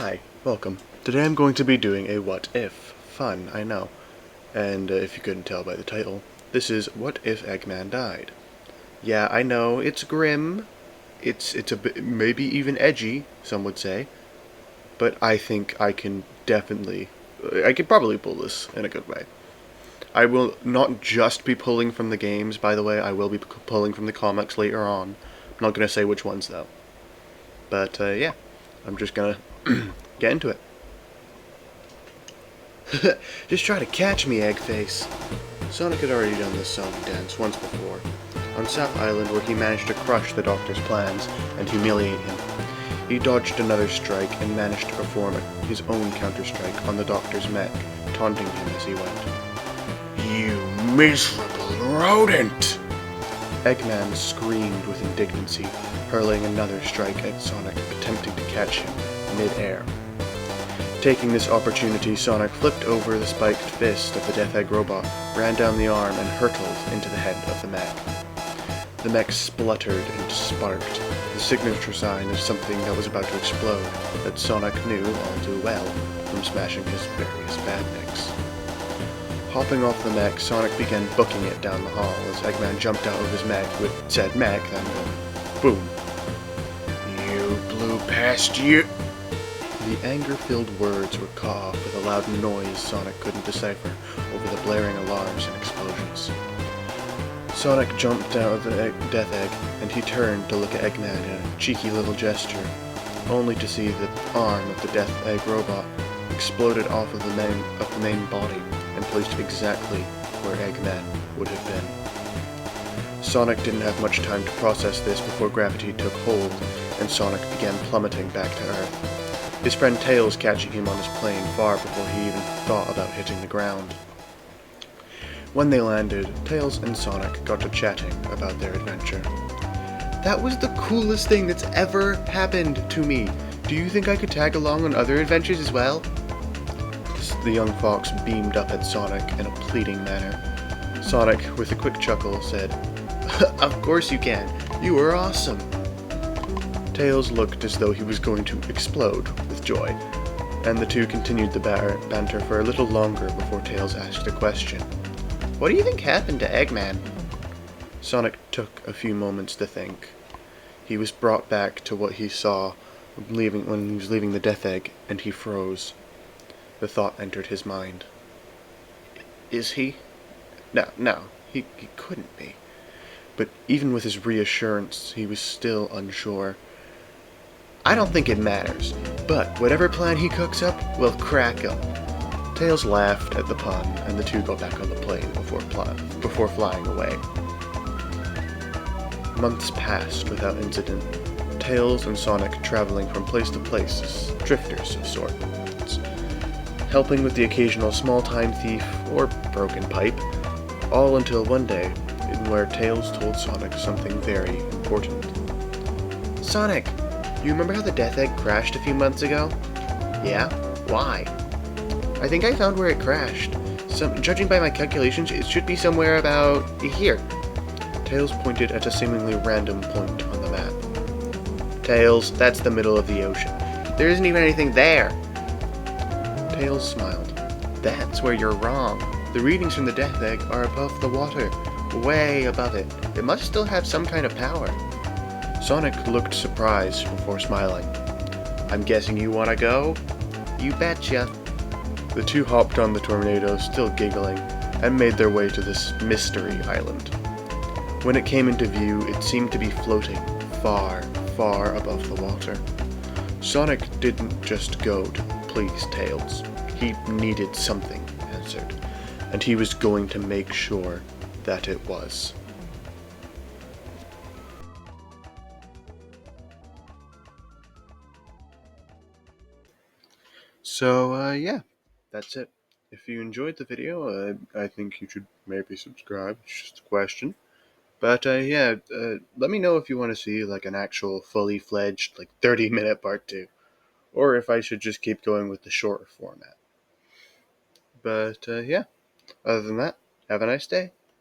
Hi, welcome. Today I'm going to be doing a what if. Fun, I know. And if you couldn't tell by the title, this is What If Eggman Died? Yeah, I know, it's grim. It's a bit, maybe even edgy, some would say. But I think I could probably pull this in a good way. I will not just be pulling from the games, by the way. I will be pulling from the comics later on. I'm not going to say which ones, though. But, yeah. I'm just going to get into it. Just try to catch me, Eggface. Sonic had already done this song dance once before, on South Island, where he managed to crush the Doctor's plans and humiliate him. He dodged another strike and managed to perform his own counter-strike on the Doctor's mech, taunting him as he went. "You miserable rodent!" Eggman screamed with indignancy, hurling another strike at Sonic, attempting to catch him mid-air. Taking this opportunity, Sonic flipped over the spiked fist of the Death Egg robot, ran down the arm, and hurtled into the head of the mech. The mech spluttered and sparked, the signature sign of something that was about to explode, that Sonic knew all too well from smashing his various bad mechs. Hopping off the mech, Sonic began booking it down the hall as Eggman jumped out of his mech with said mech, then boom. "You blew past you." The anger-filled words were cut off with a loud noise Sonic couldn't decipher over the blaring alarms and explosions. Sonic jumped out of the Death Egg, and he turned to look at Eggman in a cheeky little gesture, only to see the arm of the Death Egg robot exploded off of the main body and placed exactly where Eggman would have been. Sonic didn't have much time to process this before gravity took hold, and Sonic began plummeting back to Earth. His friend Tails catching him on his plane far before he even thought about hitting the ground. When they landed, Tails and Sonic got to chatting about their adventure. "That was the coolest thing that's ever happened to me. Do you think I could tag along on other adventures as well?" The young fox beamed up at Sonic in a pleading manner. Sonic, with a quick chuckle, said, "Of course you can. You were awesome." Tails looked as though he was going to explode with joy, and the two continued the banter for a little longer before Tails asked a question. "What do you think happened to Eggman?" Sonic took a few moments to think. He was brought back to what he saw when he was leaving the Death Egg, and he froze. The thought entered his mind. Is he? No, he couldn't be. But even with his reassurance, he was still unsure. "I don't think it matters, but whatever plan he cooks up, we'll crack him." Tails laughed at the pun, and the two got back on the plane before flying away. Months passed without incident, Tails and Sonic traveling from place to place as drifters of sorts, helping with the occasional small-time thief or broken pipe, all until one day, in where Tails told Sonic something very important. "Sonic, you remember how the Death Egg crashed a few months ago?" "Yeah? Why?" "I think I found where it crashed. Judging by my calculations, it should be somewhere about here." Tails pointed at a seemingly random point on the map. "Tails, that's the middle of the ocean. There isn't even anything there." Tails smiled. "That's where you're wrong. The readings from the Death Egg are above the water, way above it. It must still have some kind of power." Sonic looked surprised before smiling. "I'm guessing you want to go?" "You betcha." The two hopped on the tornado, still giggling, and made their way to this mystery island. When it came into view, it seemed to be floating far, far above the water. Sonic didn't just go to please Tails. He needed something answered, and he was going to make sure that it was. So, yeah, that's it. If you enjoyed the video, I think you should maybe subscribe. It's just a question. But, yeah, let me know if you want to see, like, an actual fully fledged, like, 30-minute part 2. Or if I should just keep going with the shorter format. But, yeah, other than that, have a nice day.